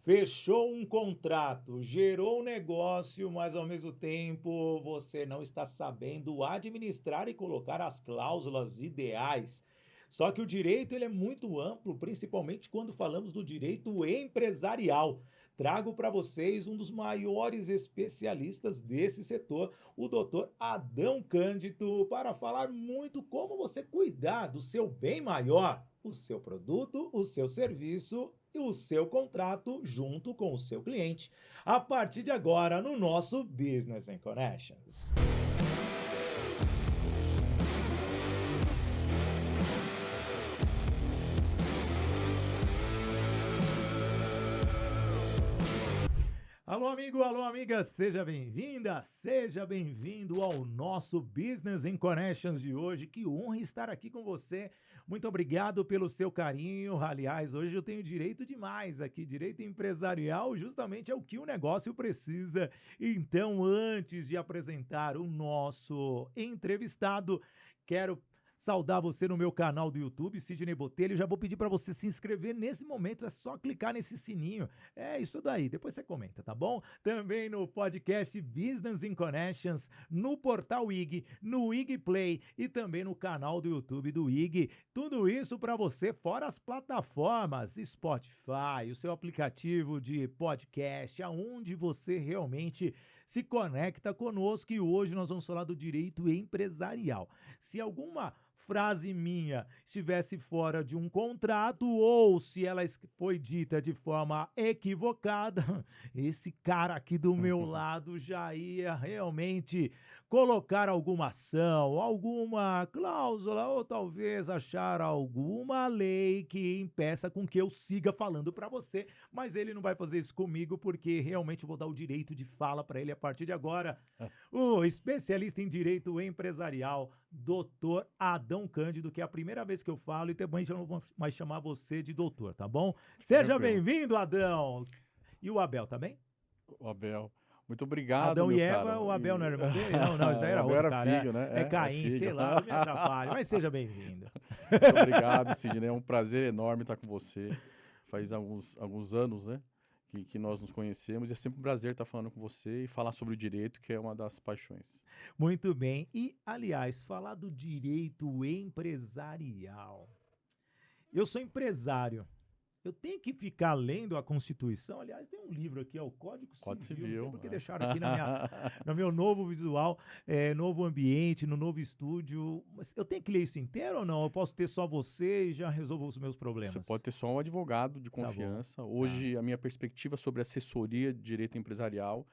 Fechou um contrato, gerou um negócio, mas ao mesmo tempo você não está sabendo administrar e colocar as cláusulas ideais. Só que o direito ele é muito amplo, principalmente quando falamos do direito empresarial. Trago para vocês um dos maiores especialistas desse setor, o doutor Adão Cândido, para falar muito como você cuidar do seu bem maior, o seu produto, o seu serviço e o seu contrato junto com o seu cliente. A partir de agora, no nosso Business and Connections. Alô, amigo, alô, amiga, seja bem-vinda, seja bem-vindo ao nosso Business in Connections de hoje. Que honra estar aqui com você. Muito obrigado pelo seu carinho. Aliás, hoje eu tenho direito demais aqui, direito empresarial, justamente é o que o negócio precisa. Então, antes de apresentar o nosso entrevistado, quero saudar você no meu canal do YouTube, Sidney Botelho. Já vou pedir para você se inscrever nesse momento, é só clicar nesse sininho. É isso daí, depois você comenta, tá bom? Também no podcast Business in Connections, no portal IG, no IG Play e também no canal do YouTube do IG. Tudo isso para você fora as plataformas Spotify, o seu aplicativo de podcast, aonde você realmente se conecta conosco, e hoje nós vamos falar do direito empresarial. Se alguma frase minha estivesse fora de um contrato ou se ela foi dita de forma equivocada, esse cara aqui do meu lado já ia realmente colocar alguma ação, alguma cláusula ou talvez achar alguma lei que impeça com que eu siga falando para você, mas ele não vai fazer isso comigo porque realmente eu vou dar o direito de fala para ele a partir de agora. O especialista em direito empresarial, doutor Adão Cândido, que é a primeira vez que eu falo e também já não vou mais chamar você de doutor, tá bom? Seja Tranquilo. bem-vindo, Adão! E o Abel, tá bem? O Abel. Muito obrigado, Adão meu e Eva, caro. o Abel não era irmão dele? Não, não, isso daí O era Abel outro era cara, filho, é né? É Caim, filho. sei lá, não me atrapalhe, mas seja bem-vindo. Muito obrigado, Sidney. É um prazer enorme estar com você. Faz alguns anos, né? Que nós nos conhecemos e é sempre um prazer estar falando com você e falar sobre o direito, que é uma das paixões. Muito bem, e aliás, falar do direito empresarial. Eu sou empresário. Eu tenho que ficar lendo a Constituição. Aliás, tem um livro aqui, é o Código Código Civil. Não sei Civil, por que né? deixaram aqui no meu novo visual, novo ambiente, no novo estúdio. Mas eu tenho que ler isso inteiro ou não? Eu posso ter só você e já resolvo os meus Você pode problemas? ter só um advogado de Tá bom, confiança. tá, Hoje, a minha perspectiva sobre assessoria de direito empresarial,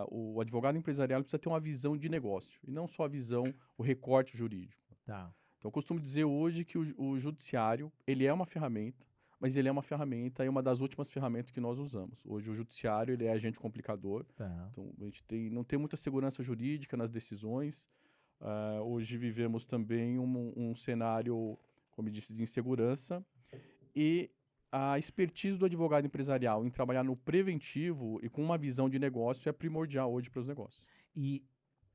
o advogado empresarial precisa ter uma visão de negócio e não só a visão, o recorte jurídico. tá. Então, eu costumo dizer hoje que o judiciário, ele é uma ferramenta, mas ele é uma ferramenta e uma das últimas ferramentas que nós usamos. Hoje, o judiciário, ele é agente complicador. Tá. Então, a gente não tem muita segurança jurídica nas decisões. Hoje vivemos também um cenário, como eu disse, de insegurança. E a expertise do advogado empresarial em trabalhar no preventivo e com uma visão de negócio é primordial hoje para os negócios. E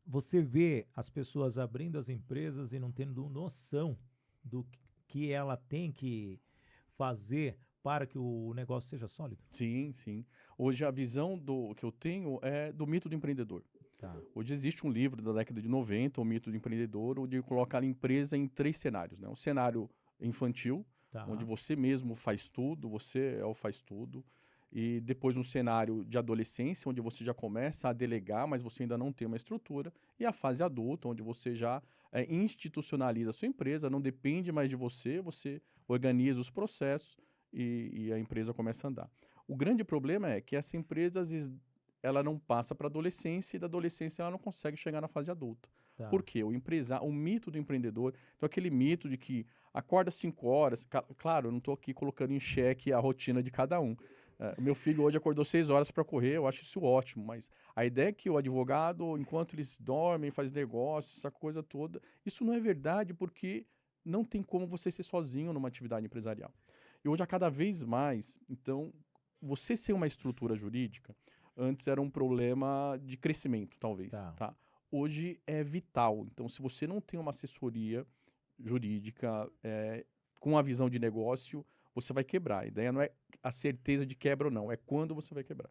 você vê as pessoas abrindo as empresas e não tendo noção do que ela tem que fazer para que o negócio seja sólido? Sim, sim. Hoje a visão que eu tenho é do mito do empreendedor. Tá, Hoje existe um livro da década de 90, O Mito do Empreendedor, onde ele coloca a empresa em 3 cenários, né? Um cenário infantil, onde tá, você mesmo faz tudo, você é o faz tudo. E depois um cenário de adolescência, onde você já começa a delegar, mas você ainda não tem uma estrutura. E a fase adulta, onde você já institucionaliza a sua empresa, não depende mais de você, você organiza os processos e a empresa começa a andar. O grande problema é que essa empresa, às vezes, ela não passa para a adolescência e da adolescência ela não consegue chegar na fase adulta. Por tá. quê? O mito do empreendedor, então aquele mito de que acorda 5 horas, claro, eu não estou aqui colocando em xeque a rotina de cada um. O meu filho hoje acordou 6 horas para correr, eu acho isso ótimo, mas a ideia é que o advogado, enquanto eles dormem, faz negócio, essa coisa toda, isso não é verdade porque não tem como você ser sozinho numa atividade empresarial. E hoje, a cada vez mais, então, você ser uma estrutura jurídica, antes era um problema de crescimento, talvez, Tá. tá? Hoje é vital. Então, se você não tem uma assessoria jurídica com a visão de negócio, você vai quebrar. A ideia não é a certeza de quebra ou não, é quando você vai quebrar.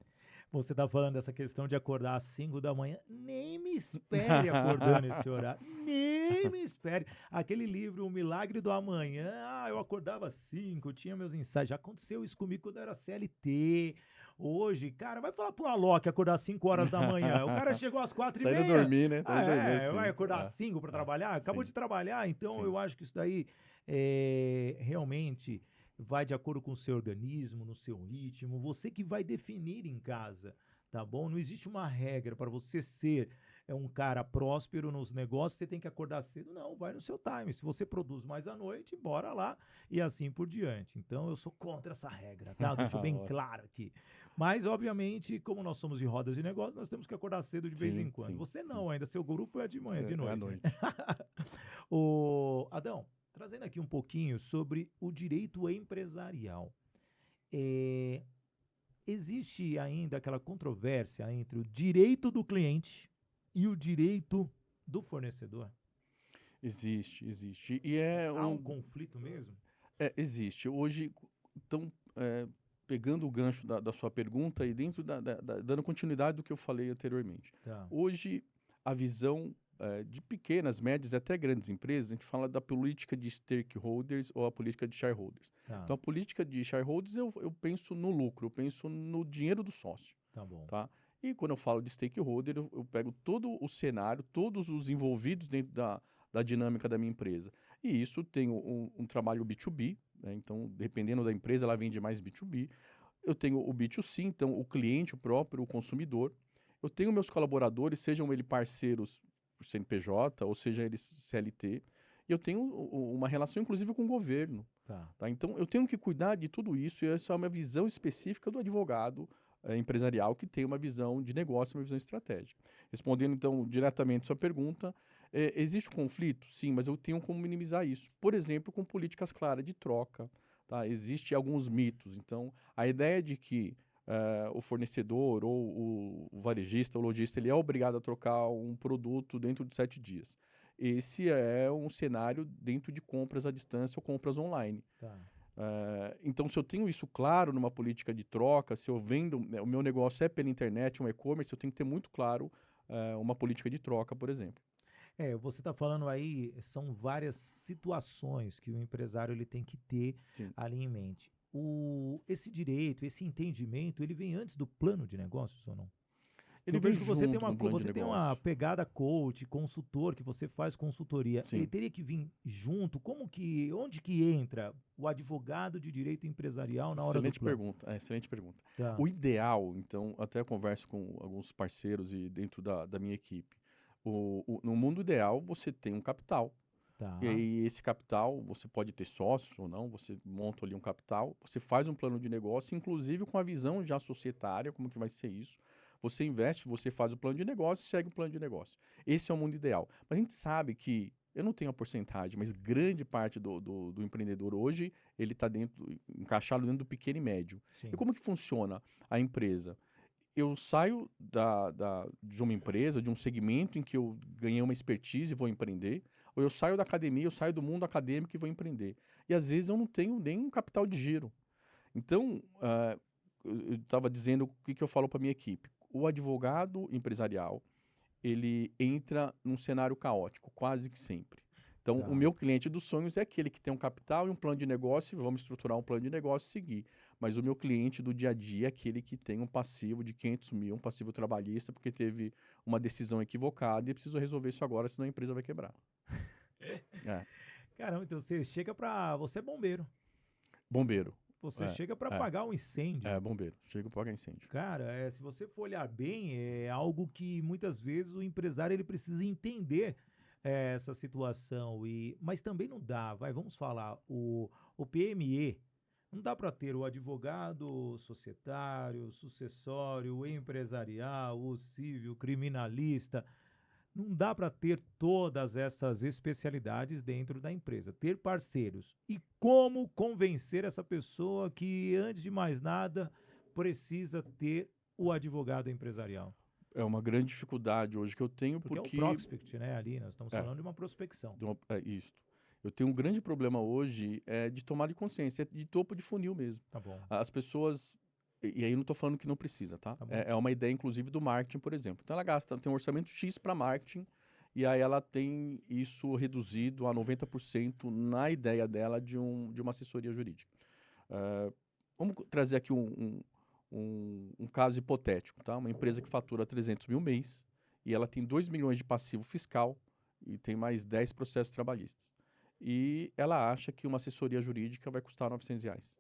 Você está falando dessa questão de acordar às 5 da manhã. Nem me espere acordando esse horário. Nem me espere. Aquele livro, O Milagre do Amanhã. Eu acordava às 5, tinha meus ensaios. Já aconteceu isso comigo quando eu era CLT. Hoje, cara, vai falar pro Alok acordar às 5 horas da manhã. O cara chegou às 4 e Tá indo meia. dormir, né? Tá indo dormir, Vai sim. acordar às 5 para trabalhar? Acabou Sim, de trabalhar. Então, sim. eu acho que isso daí realmente vai de acordo com o seu organismo, no seu ritmo. Você que vai definir em casa. Tá bom? Não existe uma regra para você ser um cara próspero nos negócios, você tem que acordar cedo. Não, vai no seu time. Se você produz mais à noite, bora lá e assim por diante. Então, eu sou contra essa regra, tá? Deixo bem Ótimo. claro aqui. Mas, obviamente, como nós somos de rodas de negócio, nós temos que acordar cedo de vez em Sim, quando. sim, Você sim. não, ainda seu grupo é de manhã, de É à noite. noite. Adão, trazendo aqui um pouquinho sobre o direito empresarial. Existe ainda aquela controvérsia entre o direito do cliente e o direito do fornecedor? Existe. E Há um conflito mesmo? existe. Hoje, então, pegando o gancho da sua pergunta e dentro dando continuidade do que eu falei anteriormente. Tá, Hoje, a visão de pequenas, médias e até grandes empresas, a gente fala da política de stakeholders ou a política de shareholders. tá, Então, a política de shareholders, eu penso no lucro, eu penso no dinheiro do sócio, tá bom. tá? E quando eu falo de stakeholder, eu pego todo o cenário, todos os envolvidos dentro da dinâmica da minha empresa. E isso tem um trabalho B2B, né? Então, dependendo da empresa, ela vende mais B2B. Eu tenho o B2C, então o cliente, o próprio, o consumidor. Eu tenho meus colaboradores, sejam eles parceiros por CNPJ ou seja eles CLT. E eu tenho uma relação, inclusive, com o governo. Tá, Tá? Então, eu tenho que cuidar de tudo isso, e essa é uma visão específica do advogado empresarial que tem uma visão de negócio, uma visão estratégica. Respondendo, então, diretamente a sua pergunta, existe conflito? Sim, mas eu tenho como minimizar isso. Por exemplo, com políticas claras de troca. Tá? Existem alguns mitos. Então, a ideia de que o fornecedor ou o varejista, o lojista, ele é obrigado a trocar um produto dentro de 7 dias. Esse é um cenário dentro de compras à distância ou compras online. tá. Então, se eu tenho isso claro numa política de troca, se eu vendo, né, o meu negócio é pela internet, um e-commerce, eu tenho que ter muito claro uma política de troca, por exemplo. Você está falando aí, são várias situações que o empresário ele tem que ter Sim. ali em mente. Esse direito, esse entendimento, ele vem antes do plano de negócios ou não? Ele Eu vem vejo que você tem junto com o plano de você tem uma negócio. pegada coach, consultor, que você faz consultoria. Ele Sim. teria que vir junto? Onde que entra o advogado de direito empresarial na hora do Excelente plano? pergunta, excelente pergunta. Tá, O ideal, então, até eu converso com alguns parceiros e dentro da minha equipe. No mundo ideal, você tem um capital. E tá, aí, esse capital, você pode ter sócios ou não, você monta ali um capital, você faz um plano de negócio, inclusive com a visão já societária, como que vai ser isso. Você investe, você faz o plano de negócio e segue o plano de negócio. Esse é o mundo ideal. Mas a gente sabe que, eu não tenho a porcentagem, mas grande parte do empreendedor hoje, ele está encaixado dentro do pequeno e médio. sim, E como que funciona a empresa? Eu saio de uma empresa, de um segmento em que eu ganhei uma expertise e vou empreender, ou eu saio da academia, eu saio do mundo acadêmico e vou empreender. E às vezes eu não tenho nem um capital de giro. Então, eu estava dizendo o que eu falo para minha equipe. O advogado empresarial, ele entra num cenário caótico, quase que sempre. Então, o tá. meu cliente dos sonhos é aquele que tem um capital e um plano de negócio, e vamos estruturar um plano de negócio e seguir. Mas o meu cliente do dia a dia é aquele que tem um passivo de 500 mil, um passivo trabalhista, porque teve uma decisão equivocada e precisa resolver isso agora, senão a empresa vai quebrar. É. Caramba, então você chega para, você é bombeiro. Bombeiro. Você chega para É, apagar um incêndio. bombeiro. Chega para apagar incêndio. Cara, se você for olhar bem, é algo que muitas vezes o empresário ele precisa entender essa situação. Mas também não dá, vamos falar, o PME, não dá para ter o advogado societário, sucessório, o empresarial, o civil, criminalista. Não dá para ter todas essas especialidades dentro da empresa, ter parceiros. E como convencer essa pessoa que, antes de mais nada, precisa ter o advogado empresarial? É uma grande dificuldade hoje que eu tenho, Porque é o porque prospect, né? Ali, nós estamos é, falando de uma prospecção. Isso. Eu tenho um grande problema hoje de tomada de consciência, de topo de funil mesmo. Tá bom, As pessoas, e aí eu não estou falando que não precisa, tá? tá bom. É uma ideia, inclusive, do marketing, por exemplo. Então ela tem um orçamento X para marketing, e aí ela tem isso reduzido a 90% na ideia dela de uma assessoria jurídica. Vamos trazer aqui um caso hipotético, tá? Uma empresa que fatura 300 mil mês, e ela tem 2 milhões de passivo fiscal, e tem mais 10 processos trabalhistas. E ela acha que uma assessoria jurídica vai custar R$ 900.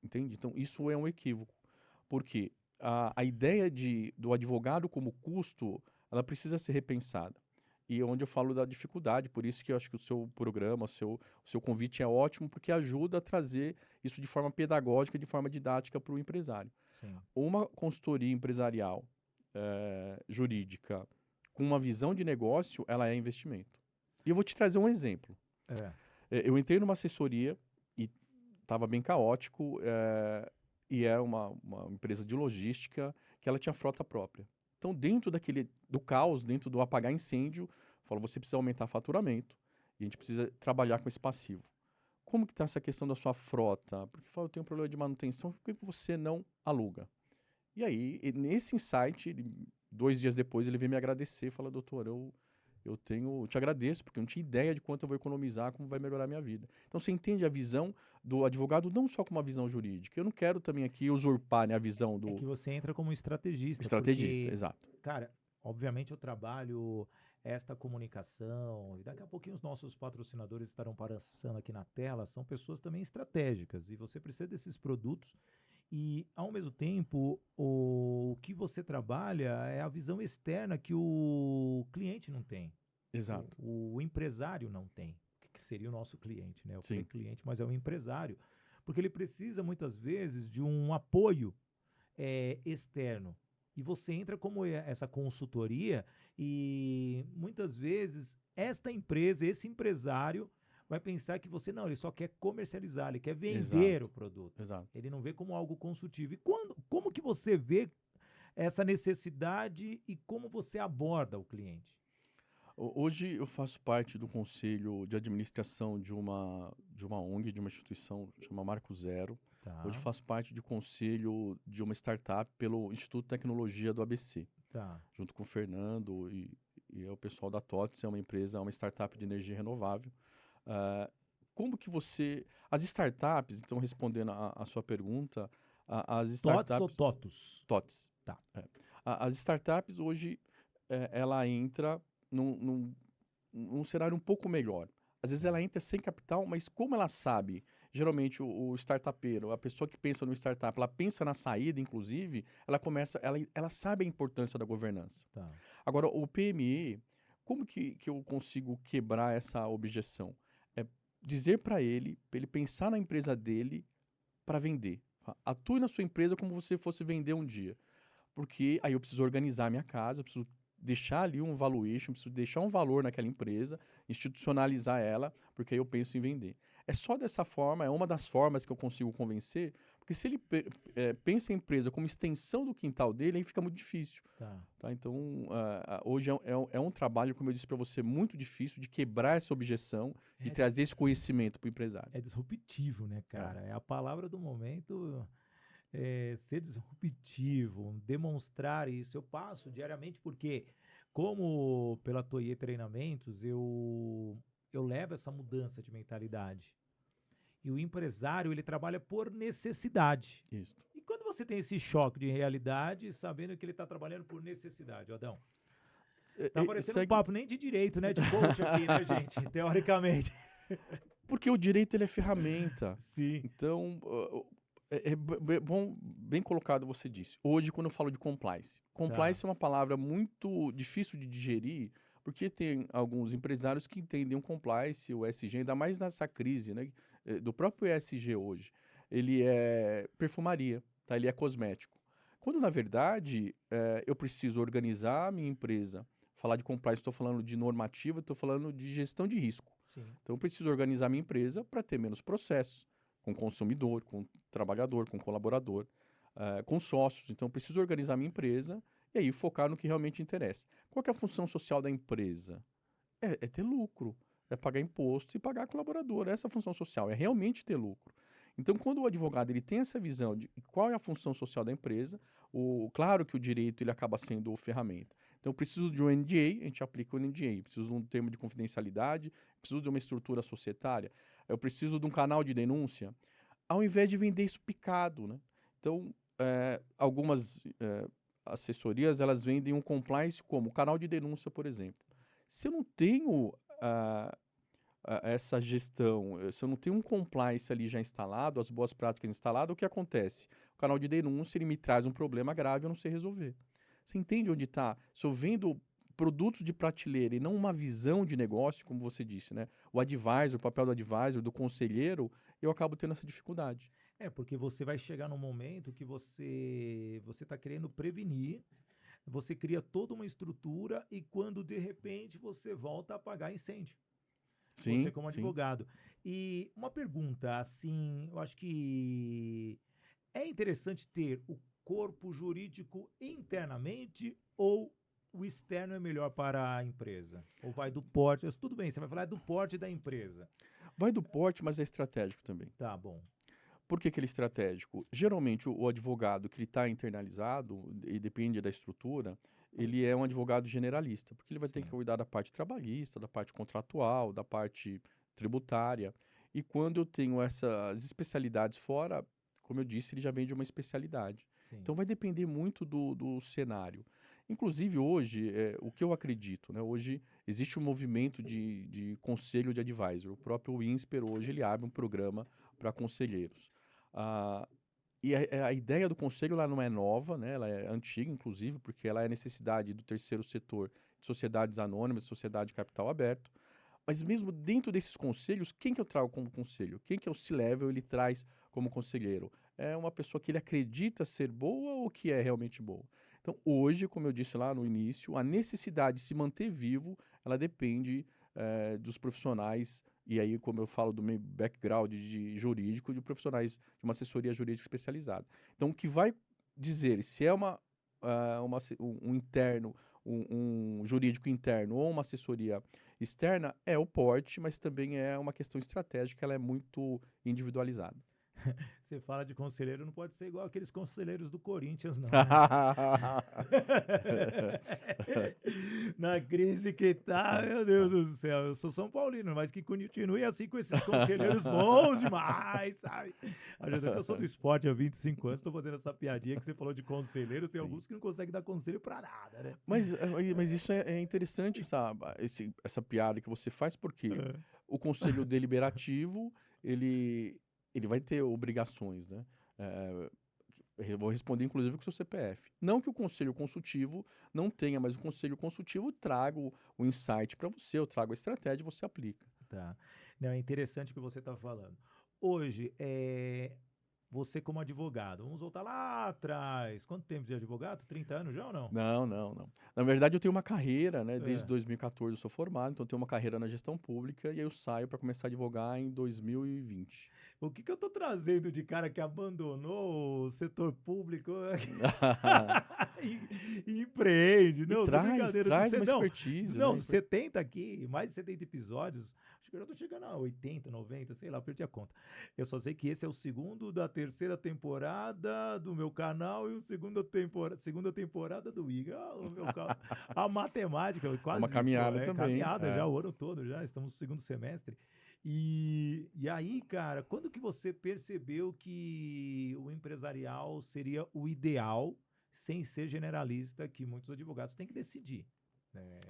Entende? Então, isso é um equívoco. Porque a ideia do advogado como custo, ela precisa ser repensada. E é onde eu falo da dificuldade, por isso que eu acho que o seu programa, o seu convite é ótimo, porque ajuda a trazer isso de forma pedagógica, de forma didática para o empresário. Sim. Uma consultoria empresarial jurídica com uma visão de negócio, ela é investimento. E eu vou te trazer um exemplo. Eu entrei numa assessoria e estava bem caótico, e é uma empresa de logística que ela tinha frota própria. Então, dentro do caos, dentro do apagar incêndio, falou, você precisa aumentar faturamento e a gente precisa trabalhar com esse passivo. Como que está essa questão da sua frota? Porque eu tenho um problema de manutenção, por que você não aluga? E aí, nesse insight, 2 dias depois, ele veio me agradecer e falou, doutor, eu te agradeço, porque eu não tinha ideia de quanto eu vou economizar, como vai melhorar a minha vida. Então, você entende a visão do advogado não só como uma visão jurídica. Eu não quero também aqui usurpar, né, a visão do... É que você entra como estrategista. Estrategista, porque, exato. cara, obviamente eu trabalho esta comunicação, e daqui a pouquinho os nossos patrocinadores estarão passando aqui na tela, são pessoas também estratégicas, e você precisa desses produtos. E, ao mesmo tempo, o que você trabalha é a visão externa que o cliente não tem. Exato. O empresário não tem, que seria o nosso cliente, né? Eu falei Sim. cliente, mas é o empresário. Porque ele precisa, muitas vezes, de um apoio externo. E você entra como essa consultoria e, muitas vezes, esta empresa, esse empresário vai pensar que você não, ele só quer comercializar, ele quer vender Exato. o produto. Exato. Ele não vê como algo consultivo. E como que você vê essa necessidade e como você aborda o cliente? Hoje eu faço parte do conselho de administração de uma ONG, de uma instituição chamada Marco Zero. Tá, Hoje faço parte do conselho de uma startup pelo Instituto de Tecnologia do ABC, tá. junto com o Fernando e o pessoal da TOTS, é uma empresa, uma startup de energia renovável. Como que você... As startups, então respondendo a sua pergunta, as TOTS ou startups... TOTUS? TOTS. Tá. As startups hoje, ela entra num cenário um pouco melhor. Às vezes ela entra sem capital, mas como ela sabe, geralmente o startupeiro, a pessoa que pensa no startup, ela pensa na saída, inclusive, ela sabe a importância da governança. Tá. Agora, o PME, como que eu consigo quebrar essa objeção? É dizer para ele pensar na empresa dele para vender. Atue na sua empresa como se você fosse vender um dia. Porque aí eu preciso organizar a minha casa, eu preciso deixar ali um valuation, preciso deixar um valor naquela empresa, institucionalizar ela, porque aí eu penso em vender. É só dessa forma, é uma das formas que eu consigo convencer, porque se ele pensa em empresa como extensão do quintal dele, aí fica muito difícil. Tá? Então, hoje é um trabalho, como eu disse para você, muito difícil de quebrar essa objeção, de trazer esse conhecimento para o empresário. É disruptivo, né, cara? É a palavra do momento. Ser disruptivo, demonstrar isso. Eu passo diariamente porque, como pela Toye Treinamentos, eu levo essa mudança de mentalidade. E o empresário, ele trabalha por necessidade. Isso. E quando você tem esse choque de realidade, sabendo que ele está trabalhando por necessidade, Adão? Tá parecendo um papo nem de direito, né? De coach aqui, né, gente? Teoricamente. Porque o direito, ele é ferramenta. Sim. Então... bem colocado você disse. Hoje, quando eu falo de compliance, é uma palavra muito difícil de digerir, porque tem alguns empresários que entendem o compliance, o ESG, ainda mais nessa crise, né, do próprio ESG hoje. Ele é perfumaria, tá? Ele é cosmético. Quando, na verdade, eu preciso organizar a minha empresa. Falar de compliance, estou falando de normativa, estou falando de gestão de risco. Sim. Então, eu preciso organizar a minha empresa para ter menos processos, com consumidor, com trabalhador, com colaborador, com sócios. Então, eu preciso organizar minha empresa e aí focar no que realmente interessa. Qual que é a função social da empresa? É ter lucro. é pagar imposto e pagar colaborador. Essa é a função social, é realmente ter lucro. Então, quando o advogado ele tem essa visão de qual é a função social da empresa, claro que o direito ele acaba sendo ferramenta. Então, eu preciso de um NDA, a gente aplica o NDA. Preciso de um termo de confidencialidade, preciso de uma estrutura societária, eu preciso de um canal de denúncia, ao invés de vender isso picado, né? Então, algumas assessorias, elas vendem um compliance como canal de denúncia, por exemplo. Se eu não tenho essa gestão, se eu não tenho um compliance ali já instalado, as boas práticas instaladas, o que acontece? O canal de denúncia, ele me traz um problema grave e eu não sei resolver. Você entende onde está? Se eu vendo produtos de prateleira e não uma visão de negócio, como você disse, né? O advisor, o papel do advisor, do conselheiro, eu acabo tendo essa dificuldade. Porque você vai chegar num momento que você está querendo prevenir, você cria toda uma estrutura e quando de repente você volta a apagar incêndio. Você Sim, como sim. advogado. E uma pergunta, assim, eu acho que é interessante ter o corpo jurídico internamente ou o externo é melhor para a empresa? Ou vai do porte? Tudo bem, você vai falar do porte da empresa. Vai do porte, mas é estratégico também. Tá bom. Por que que ele é estratégico? Geralmente, o advogado que está internalizado, e depende da estrutura, ele é um advogado generalista, porque ele vai ter que Sim. cuidar da parte trabalhista, da parte contratual, da parte tributária. E quando eu tenho essas especialidades fora, como eu disse, ele já vem de uma especialidade. Sim. Então vai depender muito do cenário. Inclusive hoje, o que eu acredito, né? Hoje existe um movimento de conselho de advisor. O próprio INSPER hoje ele abre um programa para conselheiros. Ah, e a ideia do conselho lá não é nova, né? Ela é antiga, inclusive, porque ela é necessidade do terceiro setor, de sociedades anônimas, sociedade de capital aberto. Mas mesmo dentro desses conselhos, quem que eu trago como conselho? Quem que é o C-Level ele traz como conselheiro? É uma pessoa que ele acredita ser boa ou que é realmente boa? Então, hoje, como eu disse lá no início, a necessidade de se manter vivo, ela depende dos profissionais, e aí, como eu falo do meu background de jurídico, de profissionais de uma assessoria jurídica especializada. Então, o que vai dizer se é um interno, um jurídico interno ou uma assessoria externa é o porte, mas também é uma questão estratégica, ela é muito individualizada. Você fala de conselheiro, não pode ser igual aqueles conselheiros do Corinthians, não, né? Na crise que tá, meu Deus do céu. Eu sou São Paulino, mas que continue assim com esses conselheiros bons demais, sabe? Ajuda que eu sou do esporte há 25 anos, tô fazendo essa piadinha que você falou de conselheiros, tem Sim. alguns que não conseguem dar conselho pra nada, né? Mas isso é interessante, essa piada que você faz, porque É. o conselho deliberativo, ele vai ter obrigações, né? Eu vou responder, inclusive, com o seu CPF. Não que o conselho consultivo não tenha, mas o conselho consultivo traga o insight para você, eu trago a estratégia e você aplica. Tá. Não, é interessante o que você tá falando. Hoje, você como advogado, vamos voltar lá atrás. Quanto tempo de advogado? 30 anos já ou não? Não, não, não. Na verdade, eu tenho uma carreira, né? Desde É. 2014 eu sou formado, então eu tenho uma carreira na gestão pública e aí eu saio para começar a advogar em 2020. O que eu tô trazendo de cara que abandonou o setor público e empreende? E Não, tô brincadeira. traz uma Não, expertise, não, né? 70 aqui, mais de 70 episódios. Acho que eu já tô chegando a 80, 90, sei lá, perdi a conta. Eu só sei que esse é o segundo da terceira temporada do meu canal e o segunda temporada do Iga. Ah, a matemática, É uma quase, pô, caminhada é também. caminhada já o ano todo, já estamos no segundo semestre. E aí, cara, quando que você percebeu que o empresarial seria o ideal, sem ser generalista, que muitos advogados têm que decidir, né?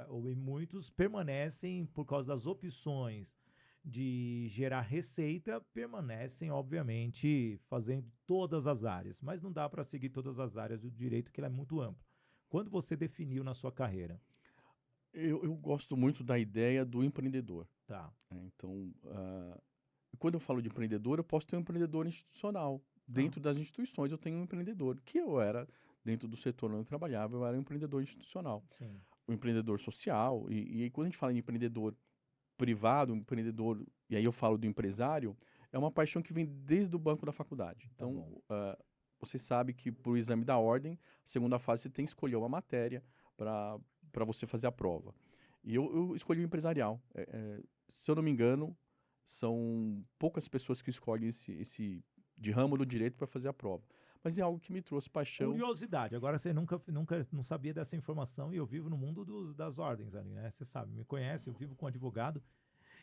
Ou muitos permanecem por causa das opções de gerar receita, permanecem, obviamente, fazendo todas as áreas, mas não dá para seguir todas as áreas do direito, que ele é muito amplo. Quando você definiu na sua carreira? Eu gosto muito da ideia do empreendedor, Tá, né? Então, quando eu falo de empreendedor, eu posso ter um empreendedor institucional. tá, Dentro das instituições, eu tenho um empreendedor, que eu era, dentro do setor onde eu trabalhava, eu era um empreendedor institucional. sim, Um empreendedor social, e aí quando a gente fala em empreendedor privado, um empreendedor, e aí eu falo do empresário, é uma paixão que vem desde o banco da faculdade. tá Então, bom. você sabe que para o exame da ordem, segunda fase, você tem que escolher uma matéria para você fazer a prova. E eu escolhi o empresarial. Se eu não me engano, são poucas pessoas que escolhem esse de ramo do direito para fazer a prova. Mas é algo que me trouxe paixão. Curiosidade, agora você nunca não sabia dessa informação e eu vivo no mundo das ordens ali, né? Você sabe, me conhece, eu vivo com advogado.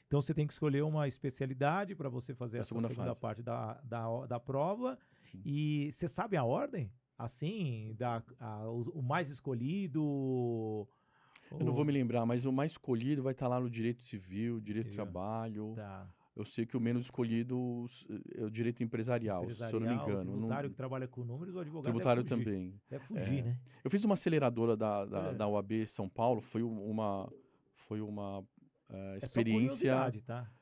Então você tem que escolher uma especialidade para você fazer Da essa segunda segunda fase. parte da prova. Sim. E você sabe a ordem? Assim, o mais escolhido. Eu não vou me lembrar, mas o mais escolhido vai estar lá no direito civil, direito do Civil. trabalho. Tá. Eu sei que o menos escolhido é o direito empresarial, se eu não me Empresarial, engano. tributário que trabalha com números, o advogado Tributário deve fugir. também. Deve fugir, né? Eu fiz uma aceleradora Olha, da UAB São Paulo, foi uma é só experiência. curiosidade, tá?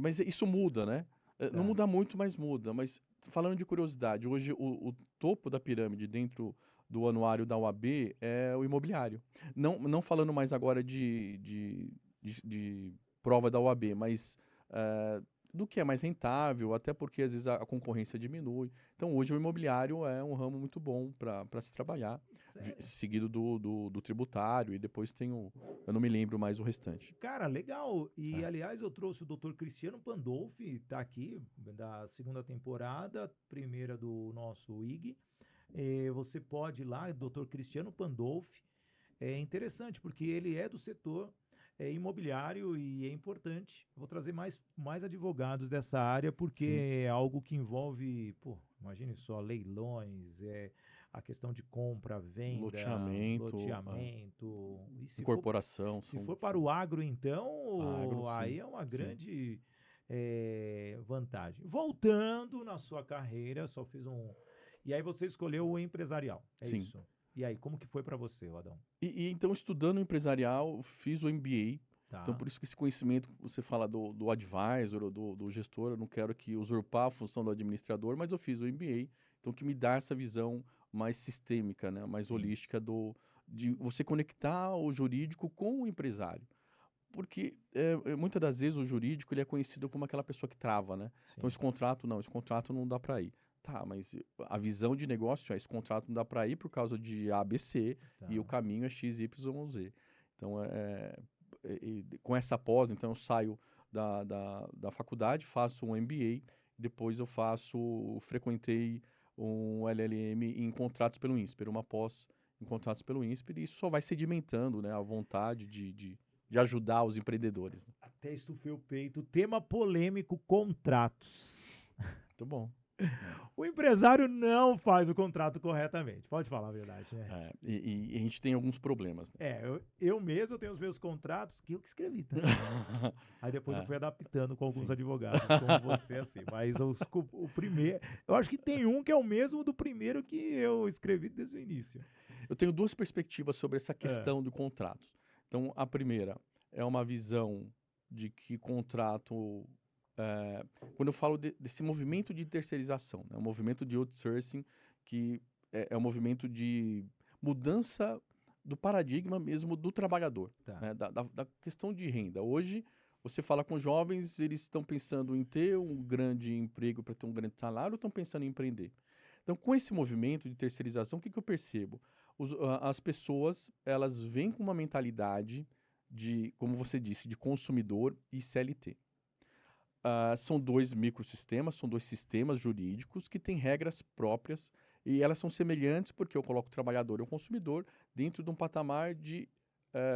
Mas isso muda, né? Não Tá. muda muito, mas muda. Mas falando de curiosidade, hoje o topo da pirâmide dentro do anuário da UAB é o imobiliário. Não falando mais agora de prova da UAB, mas do que é mais rentável, até porque às vezes a concorrência diminui. Então hoje o imobiliário é um ramo muito bom para se trabalhar, Sério? seguido do tributário, e depois tem eu não me lembro mais o restante. Cara, legal. E, aliás, eu trouxe o Dr. Cristiano Pandolfi, tá aqui, da segunda temporada, primeira do nosso IG. Você pode ir lá, Dr. Cristiano Pandolfi. É interessante, porque ele é do setor imobiliário e é importante. Vou trazer mais advogados dessa área, porque Sim. é algo que envolve, imagine só, leilões, a questão de compra, venda, Loteamento, E se incorporação. for para o agro, então, Agro, aí sim, é uma sim. grande vantagem. Voltando na sua carreira, só fiz um... E aí você escolheu o empresarial, é Sim. isso? E aí, como que foi para você, Adão? E então, estudando empresarial, fiz o MBA. Tá. Então, por isso que esse conhecimento que você fala do advisor ou do gestor, eu não quero aqui usurpar a função do administrador, mas eu fiz o MBA, então que me dá essa visão mais sistêmica, né, mais holística de você conectar o jurídico com o empresário. Porque muitas das vezes o jurídico ele é conhecido como aquela pessoa que trava, né? Então esse contrato não dá para ir. Tá, mas a visão de negócio esse contrato não dá para ir por causa de A, B, C, Tá. e o caminho é X, Y, Z. Então, com essa pós, então eu saio da faculdade, faço um MBA, depois eu frequentei um LLM em contratos pelo INSPER, uma pós em contratos pelo INSPER, e isso só vai sedimentando, né, a vontade de ajudar os empreendedores. Né? Até estufei o peito. Tema polêmico, contratos. Muito bom. O empresário não faz o contrato corretamente. Pode falar a verdade, né? E a gente tem alguns problemas. Né? Eu mesmo tenho os meus contratos que eu que escrevi também. Né? Aí depois eu fui adaptando com alguns advogados, como você, assim. Mas o primeiro... Eu acho que tem um que é o mesmo do primeiro que eu escrevi desde o início. Eu tenho duas perspectivas sobre essa questão do contrato. Então, a primeira é uma visão de que contrato... quando eu falo desse movimento de terceirização, né? Um movimento de outsourcing, que é um movimento de mudança do paradigma mesmo do trabalhador, né? Da questão de renda. Hoje, você fala com jovens, eles estão pensando em ter um grande emprego para ter um grande salário, ou estão pensando em empreender? Então, com esse movimento de terceirização, o que eu percebo? As pessoas, elas vêm com uma mentalidade de, como você disse, de consumidor e CLT. São dois microsistemas, são dois sistemas jurídicos que têm regras próprias e elas são semelhantes porque eu coloco o trabalhador e o consumidor dentro de um patamar de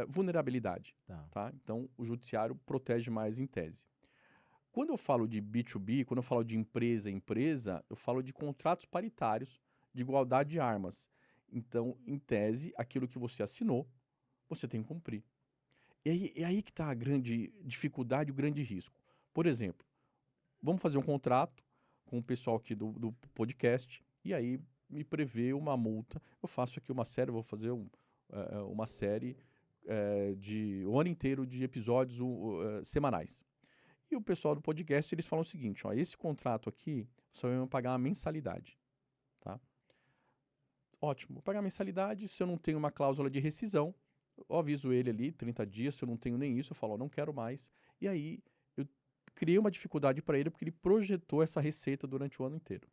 vulnerabilidade. Tá? Então, o judiciário protege mais em tese. Quando eu falo de B2B, quando eu falo de empresa a empresa, eu falo de contratos paritários de igualdade de armas. Então, em tese, aquilo que você assinou, você tem que cumprir. É aí que está a grande dificuldade, o grande risco. Por exemplo, vamos fazer um contrato com o pessoal aqui do podcast e aí me prevê uma multa. Eu faço aqui uma série, vou fazer uma série de o ano inteiro de episódios semanais. E o pessoal do podcast, eles falam o seguinte, ó, esse contrato aqui, você vai me pagar uma mensalidade, tá? Ótimo, vou pagar a mensalidade, se eu não tenho uma cláusula de rescisão, eu aviso ele ali, 30 dias, se eu não tenho nem isso, eu falo, ó, não quero mais. E aí, eu criei uma dificuldade para ele, porque ele projetou essa receita durante o ano inteiro.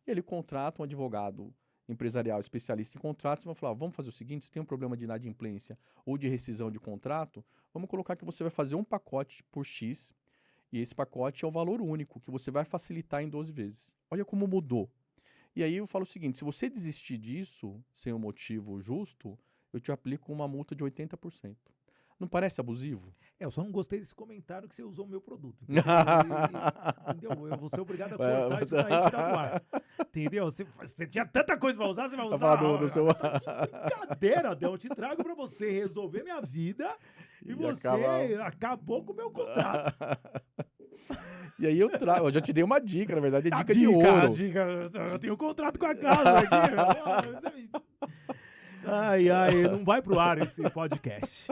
E ele contrata um advogado empresarial especialista em contratos vão falar, vamos fazer o seguinte, se tem um problema de inadimplência ou de rescisão de contrato, vamos colocar que você vai fazer um pacote por X, e esse pacote é o valor único, que você vai facilitar em 12 vezes. Olha como mudou. E aí eu falo o seguinte, se você desistir disso, sem um motivo justo, eu te aplico uma multa de 80%. Não parece abusivo? Eu só não gostei desse comentário que você usou o meu produto. Entendeu? Entendeu? Eu vou ser obrigado a cortar isso daí e tirar do ar. Entendeu? Você tinha tanta coisa pra usar, você vai Vai usar. falar do seu... Tá de brincadeira, Del. Eu te trago pra você resolver minha vida e você acabou com o meu contrato. E aí eu já te dei uma dica, na verdade, é dica de ouro. Eu tenho um contrato com a casa aqui. Ai, não vai pro ar esse podcast.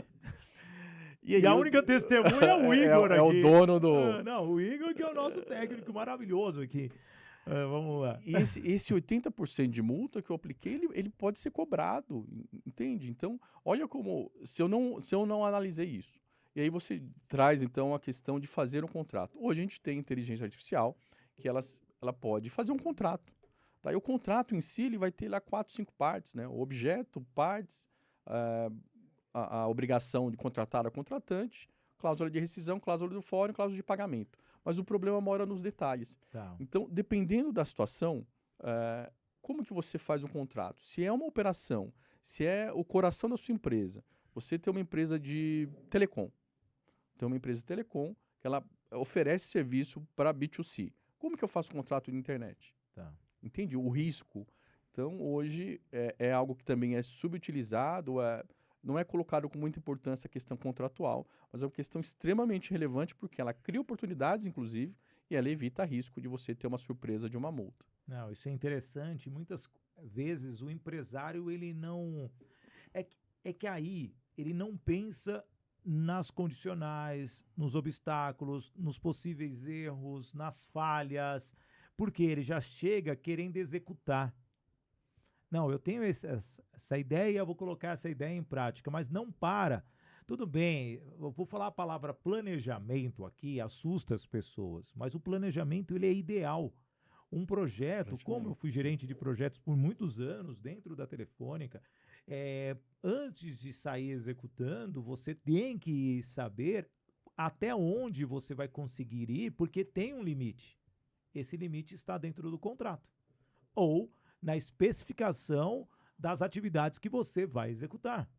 E a única testemunha é o Igor aqui. É o dono do... Não, o Igor que é o nosso técnico maravilhoso aqui. Vamos lá. E esse 80% de multa que eu apliquei, ele pode ser cobrado, entende? Então, olha como... Se eu não analisei isso. E aí você traz, então, a questão de fazer um contrato. Hoje a gente tem inteligência artificial, que ela pode fazer um contrato. Tá? E o contrato em si, ele vai ter lá 4, 5 partes, né? O objeto, partes... a obrigação de contratar a contratante, cláusula de rescisão, cláusula do fórum, cláusula de pagamento. Mas o problema mora nos detalhes. Tá. Então, dependendo da situação, como que você faz um contrato? Se é uma operação, se é o coração da sua empresa, você tem uma empresa de telecom. Tem uma empresa de telecom que ela oferece serviço para B2C. Como que eu faço um contrato de internet? Tá. Entende? O risco. Então, hoje, é algo que também é subutilizado, não é colocado com muita importância a questão contratual, mas é uma questão extremamente relevante porque ela cria oportunidades, inclusive, e ela evita risco de você ter uma surpresa de uma multa. Não, isso é interessante. Muitas vezes o empresário, ele não... É que aí ele não pensa nas condicionais, nos obstáculos, nos possíveis erros, nas falhas, porque ele já chega querendo executar. Não, eu tenho essa ideia, eu vou colocar essa ideia em prática, mas não para. Tudo bem, eu vou falar a palavra planejamento aqui, assusta as pessoas, mas o planejamento ele é ideal. Um projeto, como eu fui gerente de projetos por muitos anos dentro da Telefônica, antes de sair executando, você tem que saber até onde você vai conseguir ir, porque tem um limite. Esse limite está dentro do contrato. Ou na especificação das atividades que você vai executar,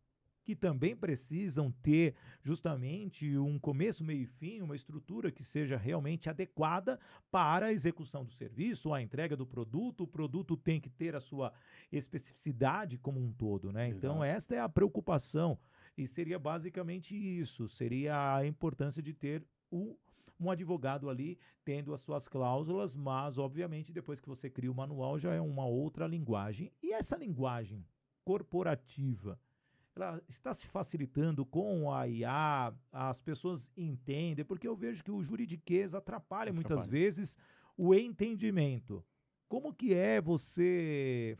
que também precisam ter justamente um começo, meio e fim, uma estrutura que seja realmente adequada para a execução do serviço, a entrega do produto. O produto tem que ter a sua especificidade como um todo, né? Então, esta é a preocupação e seria basicamente isso, seria a importância de ter um advogado ali tendo as suas cláusulas, mas obviamente depois que você cria o manual já é uma outra linguagem. E essa linguagem corporativa, ela está se facilitando com a IA, as pessoas entendem, porque eu vejo que o juridiquês atrapalha muitas vezes o entendimento. Como que é você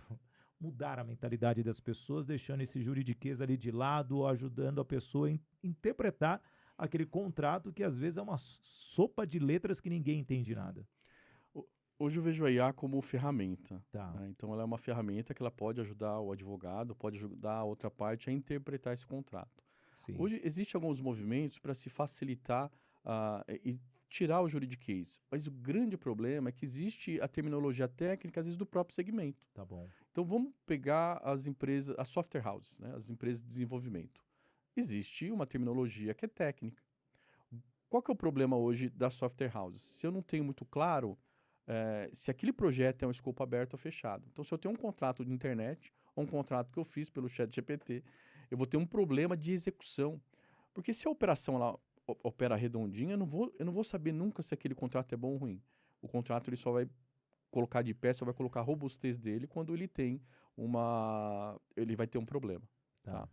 mudar a mentalidade das pessoas, deixando esse juridiquês ali de lado, ajudando a pessoa a interpretar aquele contrato que às vezes é uma sopa de letras que ninguém entende nada. Hoje eu vejo a IA como ferramenta. Tá. Né? Então ela é uma ferramenta que ela pode ajudar o advogado, pode ajudar a outra parte a interpretar esse contrato. Sim. Hoje existem alguns movimentos para se facilitar e tirar o juridiquês. Mas o grande problema é que existe a terminologia técnica, às vezes, do próprio segmento. Tá bom. Então vamos pegar as empresas, as software houses, né? As empresas de desenvolvimento. Existe uma terminologia que é técnica. Qual que é o problema hoje das software houses? Se eu não tenho muito claro se aquele projeto é um escopo aberto ou fechado. Então, se eu tenho um contrato de internet ou um contrato que eu fiz pelo ChatGPT, eu vou ter um problema de execução. Porque se a operação lá opera redondinha, eu não vou saber nunca se aquele contrato é bom ou ruim. O contrato ele só vai colocar de pé, só vai colocar a robustez dele quando ele tem ele vai ter um problema. Tá?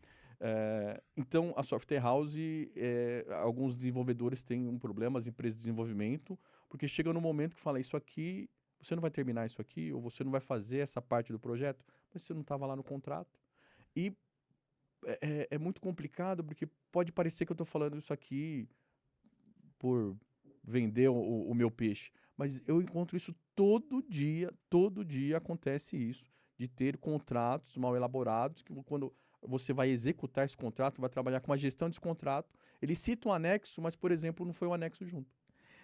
Então, a software house, alguns desenvolvedores têm um problema, as empresas de desenvolvimento, porque chega no momento que fala, isso aqui, você não vai terminar isso aqui, ou você não vai fazer essa parte do projeto, mas você não estava lá no contrato. E é muito complicado, porque pode parecer que eu estou falando isso aqui por vender o meu peixe, mas eu encontro isso todo dia acontece isso, de ter contratos mal elaborados, que quando você vai executar esse contrato, vai trabalhar com a gestão desse contrato, ele cita um anexo, mas, por exemplo, não foi o anexo junto.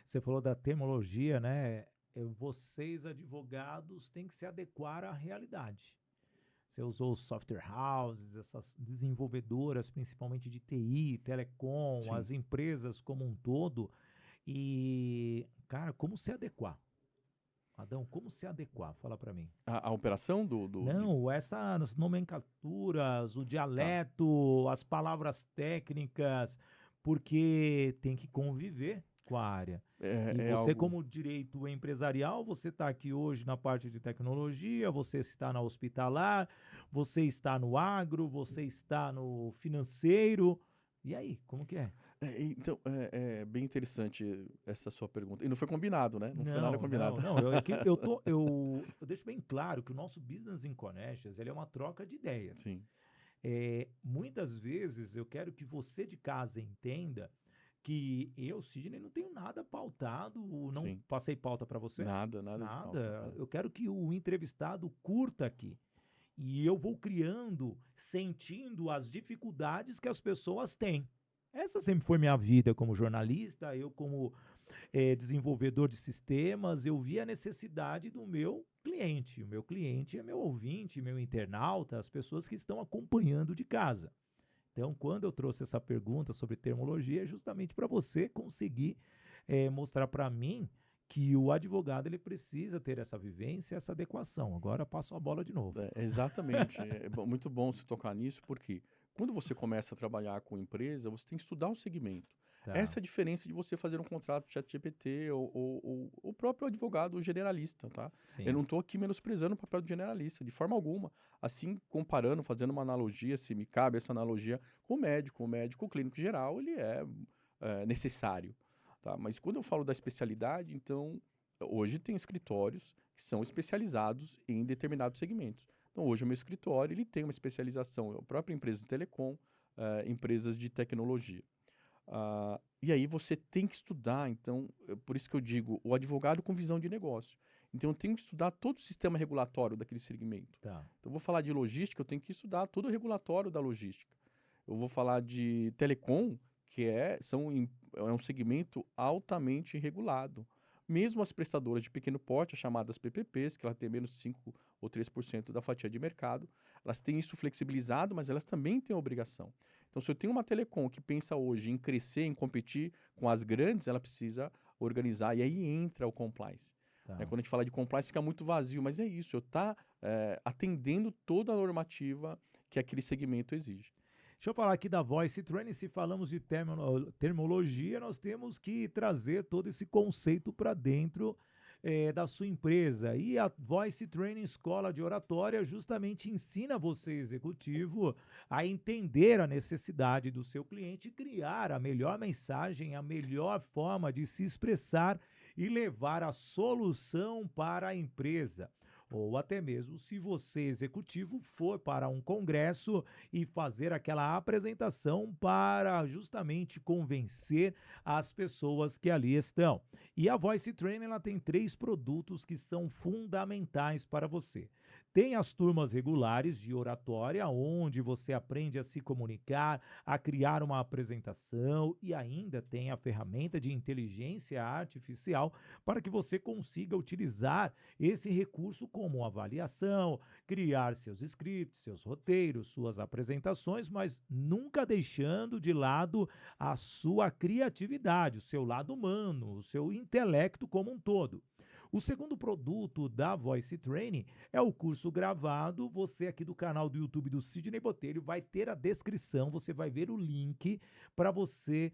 Você falou da terminologia, né? Vocês, advogados, têm que se adequar à realidade. Você usou software houses, essas desenvolvedoras, principalmente de TI, telecom, Sim. as empresas como um todo. E, cara, como se adequar? Adão, como se adequar? Fala para mim. A operação Não, essas nomenclaturas, o Tá. dialeto, as palavras técnicas, porque tem que conviver com a área. E É você, algo. como direito empresarial, você está aqui hoje na parte de tecnologia, você está na hospitalar, você está no agro, você está no financeiro. E aí, como que é? Então, é bem interessante essa sua pergunta. E não foi combinado, né? Não foi nada Não, não, combinado. não. Eu deixo bem claro que o nosso Business in Connections, ele é uma troca de ideias. Sim, Muitas vezes eu quero que você de casa entenda que eu, Sidney, não tenho nada pautado, não sim. passei pauta para você? Nada de pauta. Nada. Eu quero que o entrevistado curta aqui. E eu vou criando, sentindo as dificuldades que as pessoas têm. Essa sempre foi minha vida como jornalista, eu como desenvolvedor de sistemas, eu vi a necessidade do meu cliente. O meu cliente é meu ouvinte, meu internauta, as pessoas que estão acompanhando de casa. Então, quando eu trouxe essa pergunta sobre termologia, é justamente para você conseguir mostrar para mim que o advogado ele precisa ter essa vivência, essa adequação. Agora passo a bola de novo. Exatamente. Muito bom se tocar nisso, porque quando você começa a trabalhar com empresa, você tem que estudar o segmento. Tá, Essa é a diferença de você fazer um contrato ChatGPT ou o próprio advogado generalista, tá? Eu sim, não estou aqui menosprezando o papel do generalista, de forma alguma. Assim, comparando, fazendo uma analogia, se me cabe essa analogia, com o médico clínico geral, ele é necessário, tá? Mas quando eu falo da especialidade, então, hoje tem escritórios que são especializados em determinados segmentos. Então, hoje o meu escritório, ele tem uma especialização, a própria empresa de telecom, empresas de tecnologia. E aí você tem que estudar, então, por isso que eu digo, o advogado com visão de negócio. Então, eu tenho que estudar todo o sistema regulatório daquele segmento. tá, Então, eu vou falar de logística, eu tenho que estudar todo o regulatório da logística. Eu vou falar de telecom, que é um segmento altamente regulado. Mesmo as prestadoras de pequeno porte, as chamadas PPPs, que elas têm menos de 5 ou 3% da fatia de mercado, elas têm isso flexibilizado, mas elas também têm a obrigação. Então, se eu tenho uma telecom que pensa hoje em crescer, em competir com as grandes, ela precisa organizar, e aí entra o compliance. tá. Quando a gente fala de compliance, fica muito vazio, mas é isso, eu estou atendendo toda a normativa que aquele segmento exige. Deixa eu falar aqui da Voice Training. Se falamos de termologia, nós temos que trazer todo esse conceito para dentro da sua empresa. E a Voice Training Escola de Oratória justamente ensina você, executivo, a entender a necessidade do seu cliente e criar a melhor mensagem, a melhor forma de se expressar e levar a solução para a empresa. Ou até mesmo se você, executivo, for para um congresso e fazer aquela apresentação para justamente convencer as pessoas que ali estão. E a Voice Training ela tem 3 produtos que são fundamentais para você. Tem as turmas regulares de oratória, onde você aprende a se comunicar, a criar uma apresentação e ainda tem a ferramenta de inteligência artificial para que você consiga utilizar esse recurso como avaliação, criar seus scripts, seus roteiros, suas apresentações, mas nunca deixando de lado a sua criatividade, o seu lado humano, o seu intelecto como um todo. O segundo produto da Voice Training é o curso gravado. Você aqui do canal do YouTube do Sidney Botelho vai ter a descrição, você vai ver o link para você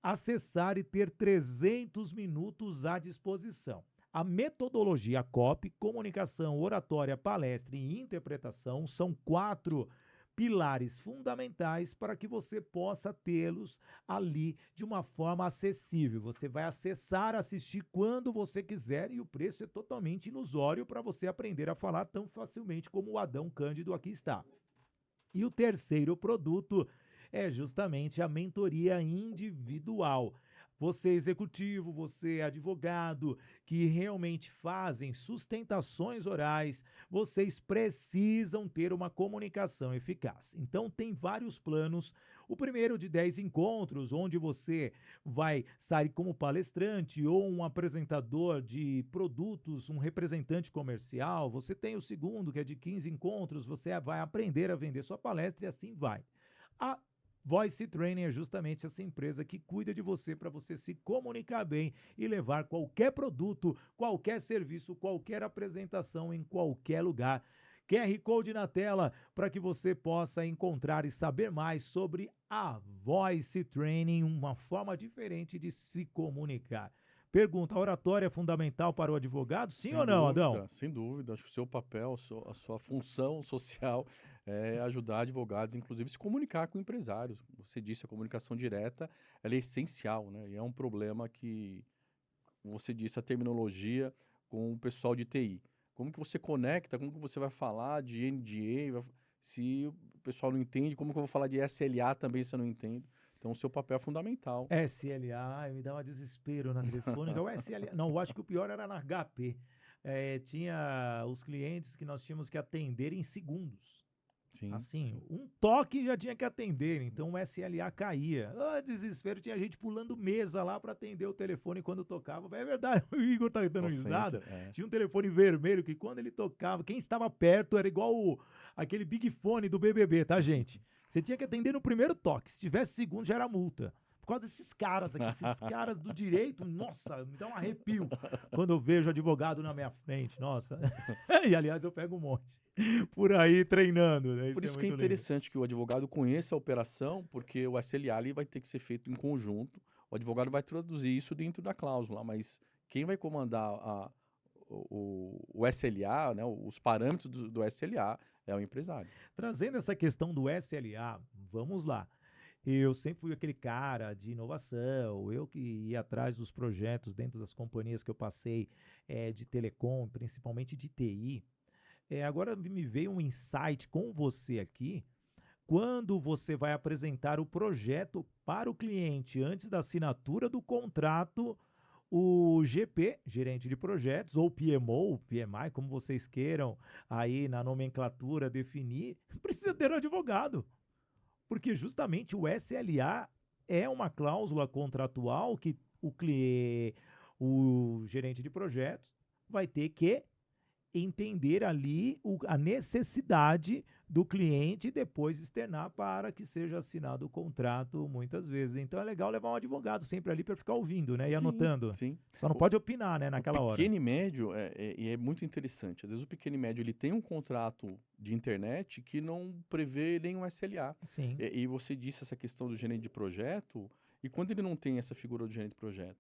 acessar e ter 300 minutos à disposição. A metodologia COP, comunicação, oratória, palestra e interpretação, são 4 pilares fundamentais para que você possa tê-los ali de uma forma acessível. Você vai acessar, assistir quando você quiser e o preço é totalmente ilusório para você aprender a falar tão facilmente como o Adão Cândido aqui está. E o terceiro produto é justamente a mentoria individual. você executivo, você advogado, que realmente fazem sustentações orais, vocês precisam ter uma comunicação eficaz. Então, tem vários planos. O primeiro de 10 encontros, onde você vai sair como palestrante ou um apresentador de produtos, um representante comercial. Você tem o segundo, que é de 15 encontros, você vai aprender a vender sua palestra e assim vai. A Voice Training é justamente essa empresa que cuida de você para você se comunicar bem e levar qualquer produto, qualquer serviço, qualquer apresentação em qualquer lugar. QR Code na tela para que você possa encontrar e saber mais sobre a Voice Training, uma forma diferente de se comunicar. Pergunta: a oratória é fundamental para o advogado? Sim ou não, Adão? Sem dúvida. Acho que o seu papel, a sua função social é ajudar advogados, inclusive, a se comunicar com empresários. Você disse, a comunicação direta, ela é essencial, né? E é um problema que, você disse, a terminologia com o pessoal de TI. Como que você conecta, como que você vai falar de NDA, se o pessoal não entende, como que eu vou falar de SLA também se eu não entendo? Então, o seu papel é fundamental. SLA, me dá um desespero na telefônica. O SLA, não, eu acho que o pior era na HP. Tinha os clientes que nós tínhamos que atender em segundos. Sim, Assim, sim. um toque já tinha que atender, então o SLA caía. Desespero, tinha gente pulando mesa lá para atender o telefone quando tocava. É verdade, o Igor tá dando Call risada. center, é. Tinha um telefone vermelho que quando ele tocava, quem estava perto era igual aquele Big Fone do BBB, tá, gente? Você tinha que atender no primeiro toque. Se tivesse segundo, já era multa. Por causa desses caras aqui, esses caras do direito, nossa, me dá um arrepio quando eu vejo advogado na minha frente, nossa. E, aliás, eu pego um monte por aí treinando, né? Por isso é que é muito legal. interessante que o advogado conheça a operação, porque o SLA ali vai ter que ser feito em conjunto. O advogado vai traduzir isso dentro da cláusula, mas quem vai comandar o SLA, né, os parâmetros do SLA, é o empresário. Trazendo essa questão do SLA, vamos lá. Eu sempre fui aquele cara de inovação, eu que ia atrás dos projetos dentro das companhias que eu passei, de telecom, principalmente de TI. Agora me veio um insight com você aqui. Quando você vai apresentar o projeto para o cliente antes da assinatura do contrato, o GP, gerente de projetos, ou PMO, PMI, como vocês queiram aí na nomenclatura definir, precisa ter um advogado. Porque justamente o SLA é uma cláusula contratual que o gerente de projetos vai ter que entender ali a necessidade do cliente e depois externar para que seja assinado o contrato muitas vezes. Então é legal levar um advogado sempre ali para ficar ouvindo, né? E Sim, anotando. sim. Só não pode opinar, né, naquela O hora. pequeno e médio é muito interessante. Às vezes o pequeno e médio ele tem um contrato de internet que não prevê nenhum SLA. Sim. E você disse essa questão do gerente de projeto, e quando ele não tem essa figura do gerente de projeto?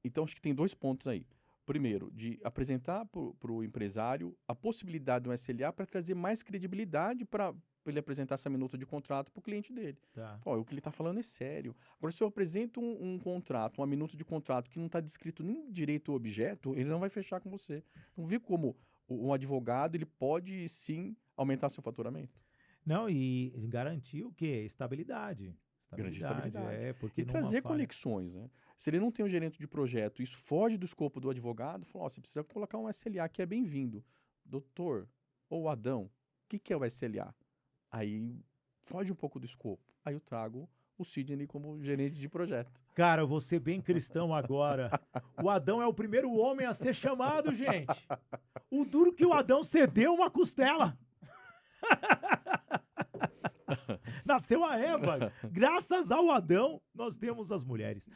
Então acho que tem 2 pontos aí. Primeiro, de apresentar para o empresário a possibilidade de um SLA para trazer mais credibilidade para ele apresentar essa minuta de contrato para o cliente dele. Tá. Pô, o que ele está falando é sério. Agora, se eu apresento um contrato, uma minuta de contrato que não está descrito nem direito ou objeto, ele não vai fechar com você. Não vê como um advogado ele pode sim aumentar seu faturamento. Não, e garantir o quê? Estabilidade. Grande estabilidade. Porque E numa trazer falha. conexões, né? Se ele não tem um gerente de projeto, isso foge do escopo do advogado, fala, você precisa colocar um SLA que é bem-vindo. Doutor, ou Adão, o que é o SLA? Aí foge um pouco do escopo. Aí eu trago o Sidney como gerente de projeto. Cara, eu vou ser bem cristão agora. O Adão é o primeiro homem a ser chamado, gente. O duro que o Adão cedeu uma costela. Nasceu a Eva. Graças ao Adão, nós temos as mulheres.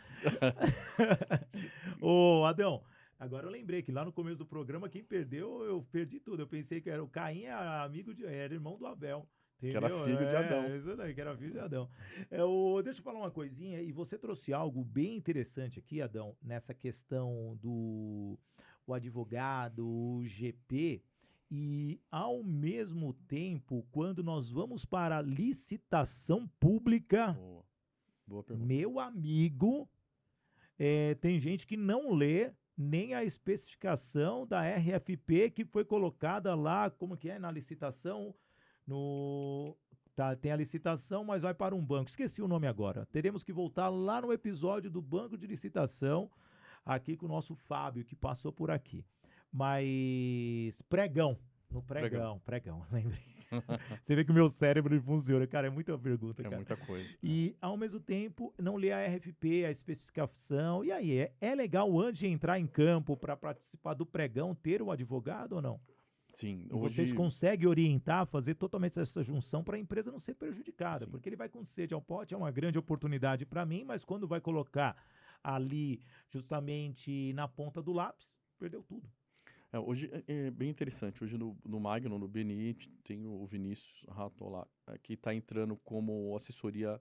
Ô, Adão, agora eu lembrei que lá no começo do programa, quem perdeu, eu perdi tudo. Eu pensei que era o Caim, era irmão do Abel. Entendeu? Que era filho de Adão. Isso daí, que era filho de Adão. Deixa eu falar uma coisinha, e você trouxe algo bem interessante aqui, Adão, nessa questão do o advogado, o GP, e ao mesmo tempo, quando nós vamos para a licitação pública, Boa pergunta. meu amigo, tem gente que não lê nem a especificação da RFP que foi colocada lá, como que é, na licitação, Tá, tem a licitação, mas vai para um banco. Esqueci o nome agora. Teremos que voltar lá no episódio do banco de licitação, aqui com o nosso Fábio, que passou por aqui. Mas pregão. No Pregão. pregão, lembrei. Você vê que o meu cérebro ele funciona, cara, é muita pergunta, É cara. muita coisa. E, ao mesmo tempo, não lê a RFP, a especificação. E aí, é legal, antes de entrar em campo para participar do pregão, ter o advogado ou não? Sim, E vocês hoje, conseguem orientar, fazer totalmente essa junção para a empresa não ser prejudicada, sim. porque ele vai com sede ao pote, é uma grande oportunidade para mim, mas quando vai colocar ali justamente na ponta do lápis, perdeu tudo. Hoje é bem interessante. Hoje no Magno, no BNI, tem o Vinícius Rato lá, que está entrando como assessoria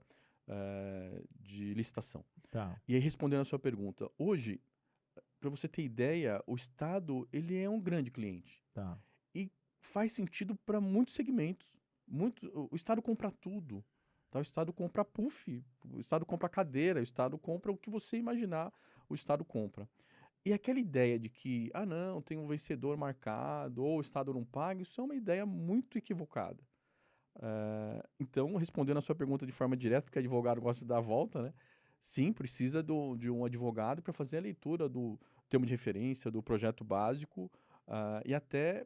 de licitação. Tá, E aí, respondendo a sua pergunta, hoje, para você ter ideia, o Estado ele é um grande cliente tá. e faz sentido para muitos segmentos. O Estado compra tudo. Tá? O Estado compra puff, o Estado compra cadeira, o Estado compra o que você imaginar, o Estado compra. E aquela ideia de que, não, tem um vencedor marcado, ou o Estado não paga, isso é uma ideia muito equivocada. Então, respondendo a sua pergunta de forma direta, porque advogado gosta de dar a volta, né? Sim, precisa de um advogado para fazer a leitura do termo de referência, do projeto básico, e até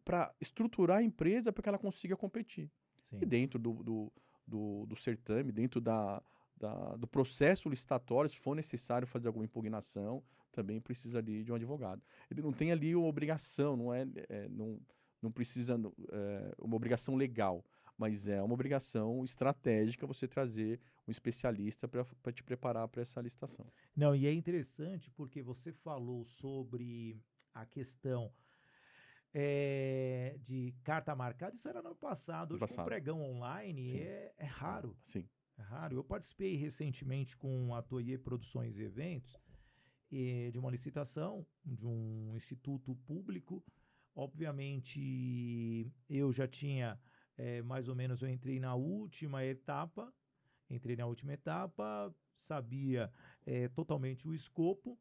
para estruturar a empresa para que ela consiga competir. E Sim. dentro do certame, dentro do processo licitatório, se for necessário fazer alguma impugnação, também precisa ali de um advogado. Ele não tem ali uma obrigação, não precisa uma obrigação legal, mas é uma obrigação estratégica você trazer um especialista para te preparar para essa licitação. Não, e é interessante porque você falou sobre a questão de carta marcada, isso era no passado. No Hoje, com o passado. pregão online, Sim. é raro. Sim. É raro. Eu participei recentemente com a Ateliê Produções e Eventos de uma licitação de um instituto público. Obviamente, eu já tinha mais ou menos, eu entrei na última etapa, sabia totalmente o escopo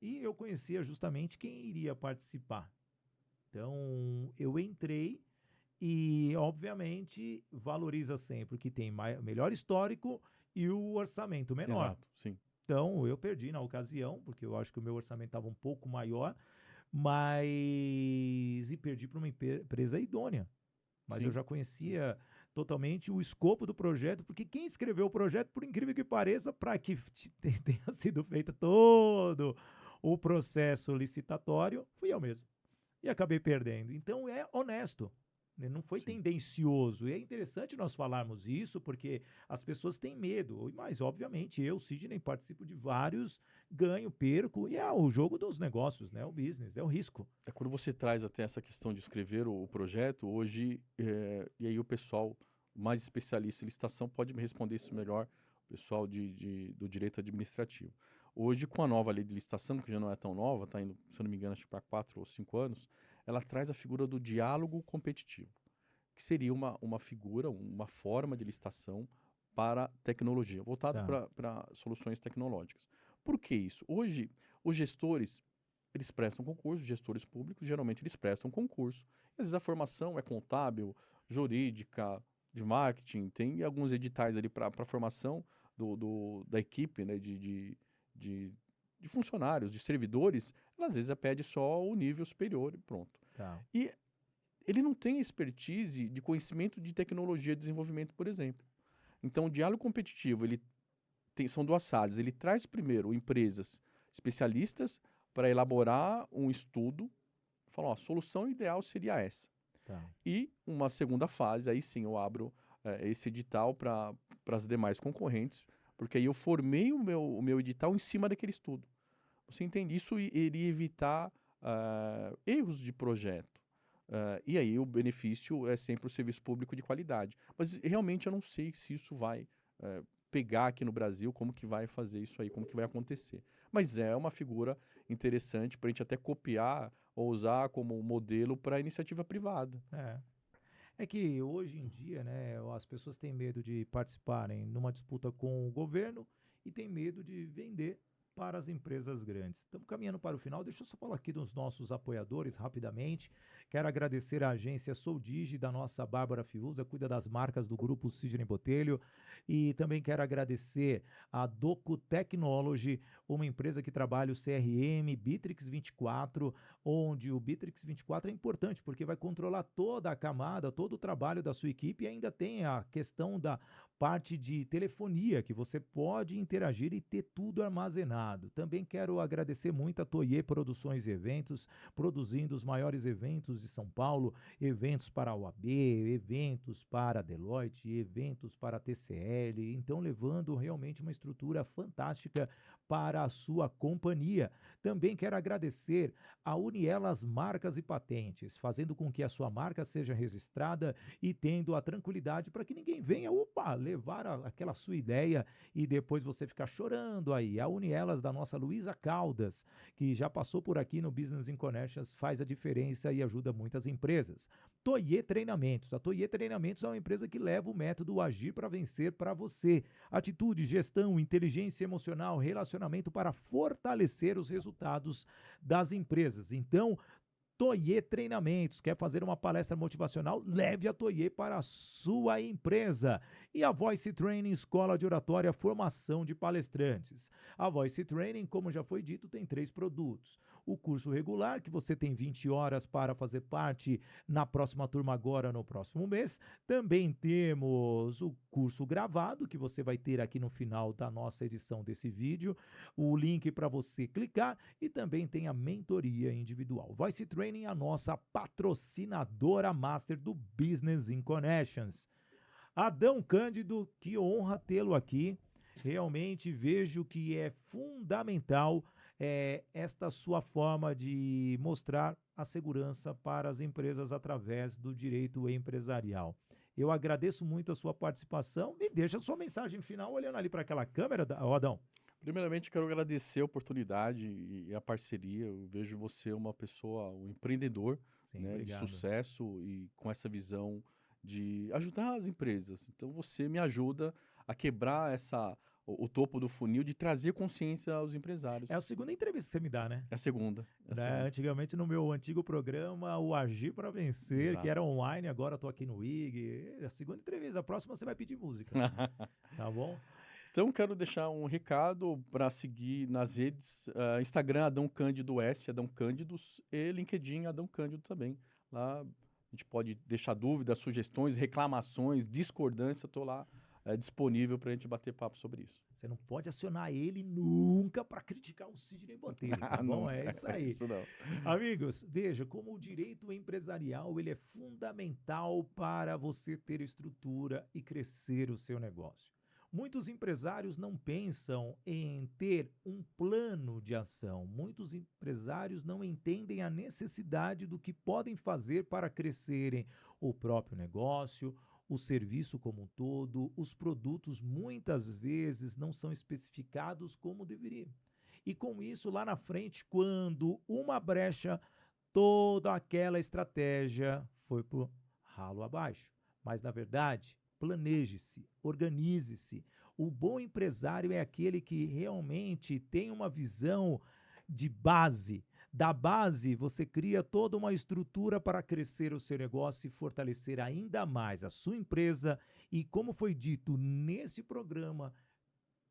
e eu conhecia justamente quem iria participar. Então, eu entrei e, obviamente, valoriza sempre o que tem melhor histórico e o orçamento menor. Exato, sim. Então, eu perdi na ocasião, porque eu acho que o meu orçamento estava um pouco maior, mas. E perdi para uma empresa idônea. Mas eu Sim. já conhecia totalmente o escopo do projeto, porque quem escreveu o projeto, por incrível que pareça, para que tenha sido feito todo o processo licitatório, fui eu mesmo. E acabei perdendo. Então, é honesto. Né? Não foi Sim. tendencioso. E é interessante nós falarmos isso, porque as pessoas têm medo. Mas, obviamente, eu, Sidney, participo de vários, ganho, perco. E é o jogo dos negócios, né? O business, é o risco. Quando você traz até essa questão de escrever o projeto, hoje, e aí o pessoal mais especialista em licitação pode me responder isso melhor, o pessoal do direito administrativo. Hoje, com a nova lei de licitação, que já não é tão nova, está indo, se eu não me engano, acho que para 4 ou 5 anos, ela traz a figura do diálogo competitivo, que seria uma figura, uma forma de licitação para tecnologia, voltado Tá. para soluções tecnológicas. Por que isso? Hoje, os gestores eles prestam concurso, gestores públicos, geralmente eles prestam concurso. Às vezes a formação é contábil, jurídica, de marketing, tem alguns editais ali para a formação da equipe, né, de funcionários, de servidores, ela às vezes pede só o nível superior e pronto. Tá. E ele não tem expertise de conhecimento de tecnologia de desenvolvimento, por exemplo. Então, o diálogo competitivo, são duas fases. Ele traz primeiro empresas especialistas para elaborar um estudo, falar, a solução ideal seria essa. Tá. E uma segunda fase, aí sim eu abro esse edital para as demais concorrentes, porque aí eu formei o meu edital em cima daquele estudo. Você entende? Isso iria evitar erros de projeto. E aí o benefício é sempre o serviço público de qualidade. Mas realmente eu não sei se isso vai pegar aqui no Brasil, como que vai fazer isso aí, como que vai acontecer. Mas é uma figura interessante para a gente até copiar ou usar como modelo para a iniciativa privada. É que hoje em dia, né, as pessoas têm medo de participarem numa disputa com o governo e têm medo de vender para as empresas grandes. Estamos caminhando para o final. Deixa eu só falar aqui dos nossos apoiadores rapidamente. Quero agradecer a agência Soldigi, da nossa Bárbara Fiuza, cuida das marcas do grupo Sidney Botelho. E também quero agradecer a Doco Technology, uma empresa que trabalha o CRM Bitrix 24, onde o Bitrix 24 é importante porque vai controlar toda a camada, todo o trabalho da sua equipe e ainda tem a questão da parte de telefonia, que você pode interagir e ter tudo armazenado. Também quero agradecer muito a Toye Produções e Eventos, produzindo os maiores eventos de São Paulo, eventos para a OAB, eventos para a Deloitte, eventos para a TCL, então levando realmente uma estrutura fantástica para a sua companhia. Também quero agradecer a Unielas Marcas e Patentes, fazendo com que a sua marca seja registrada e tendo a tranquilidade para que ninguém venha, levar aquela sua ideia e depois você ficar chorando aí. A Unielas da nossa Luísa Caldas, que já passou por aqui no Business in Connections, faz a diferença e ajuda muitas empresas. Toye Treinamentos. A Toye Treinamentos é uma empresa que leva o método Agir para Vencer para você. Atitude, gestão, inteligência emocional, relacionamento para fortalecer os resultados das empresas. Então, Toye Treinamentos, quer fazer uma palestra motivacional? Leve a Toye para a sua empresa. E a Voice Training, escola de oratória, formação de palestrantes. A Voice Training, como já foi dito, tem 3 produtos. O curso regular, que você tem 20 horas para fazer parte na próxima turma agora, no próximo mês. Também temos o curso gravado, que você vai ter aqui no final da nossa edição desse vídeo. O link para você clicar. E também tem a mentoria individual. Voice Training, a nossa patrocinadora master do Business in Connections. Adão Cândido, que honra tê-lo aqui. Realmente vejo que é fundamental esta sua forma de mostrar a segurança para as empresas através do direito empresarial. Eu agradeço muito a sua participação. Me deixa a sua mensagem final olhando ali para aquela câmera, Adão. Primeiramente, quero agradecer a oportunidade e a parceria. Eu vejo você uma pessoa, um empreendedor, Sim, né, de obrigado. sucesso e com essa visão de ajudar as empresas. Então, você me ajuda a quebrar o topo do funil, de trazer consciência aos empresários. É a segunda entrevista que você me dá, né? É a segunda. É a Né? segunda. Antigamente, no meu antigo programa, o Agir para Vencer, Exato. que era online, agora estou aqui no IG. A segunda entrevista, a próxima você vai pedir música. Tá bom? Então, quero deixar um recado para seguir nas redes, Instagram Adão Cândido S, Adão Cândidos, e LinkedIn Adão Cândido também. Lá a gente pode deixar dúvidas, sugestões, reclamações, discordância, estou lá disponível para a gente bater papo sobre isso. Você não pode acionar ele nunca para criticar o Sidney Botelho, tá bom? Não, É isso aí. Isso não. Amigos, veja como o direito empresarial ele é fundamental para você ter estrutura e crescer o seu negócio. Muitos empresários não pensam em ter um plano de ação. Muitos empresários não entendem a necessidade do que podem fazer para crescerem o próprio negócio, o serviço como um todo. Os produtos muitas vezes não são especificados como deveriam. E com isso, lá na frente, quando uma brecha, toda aquela estratégia foi por ralo abaixo. Mas, na verdade, planeje-se, organize-se. O bom empresário é aquele que realmente tem uma visão de base. Da base, você cria toda uma estrutura para crescer o seu negócio e fortalecer ainda mais a sua empresa. E como foi dito nesse programa,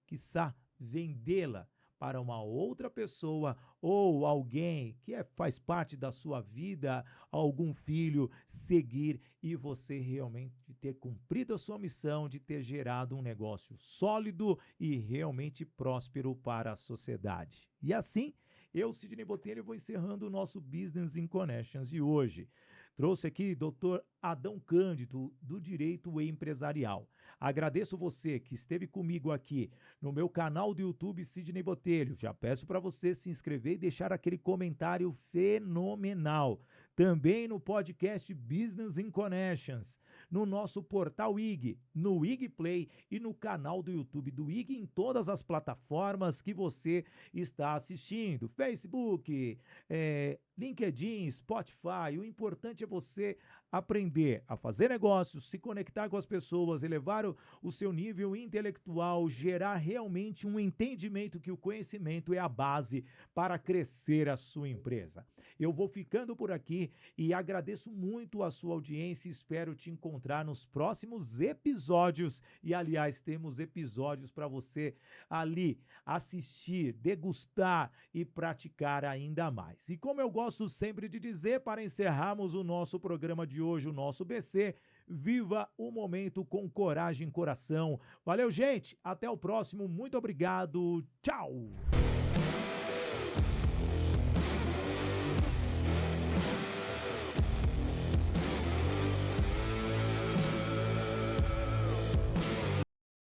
quiçá vendê-la para uma outra pessoa ou alguém que faz parte da sua vida, algum filho, seguir e você realmente ter cumprido a sua missão de ter gerado um negócio sólido e realmente próspero para a sociedade. E assim, eu, Sidney Botelho, vou encerrando o nosso Business in Connections de hoje. Trouxe aqui Dr. Adão Cândido, do Direito Empresarial. Agradeço você que esteve comigo aqui no meu canal do YouTube Sidney Botelho. Já peço para você se inscrever e deixar aquele comentário fenomenal. Também no podcast Business in Connections, no nosso portal IG, no IG Play e no canal do YouTube do IG em todas as plataformas que você está assistindo. Facebook, LinkedIn, Spotify. O importante é você aprender a fazer negócios, se conectar com as pessoas, elevar o seu nível intelectual, gerar realmente um entendimento que o conhecimento é a base para crescer a sua empresa. Eu vou ficando por aqui e agradeço muito a sua audiência e espero te encontrar nos próximos episódios. E, aliás, temos episódios para você ali assistir, degustar e praticar ainda mais. E como eu gosto sempre de dizer, para encerrarmos o nosso programa de hoje, o nosso BC, viva o momento com coragem e coração. Valeu, gente. Até o próximo. Muito obrigado. Tchau.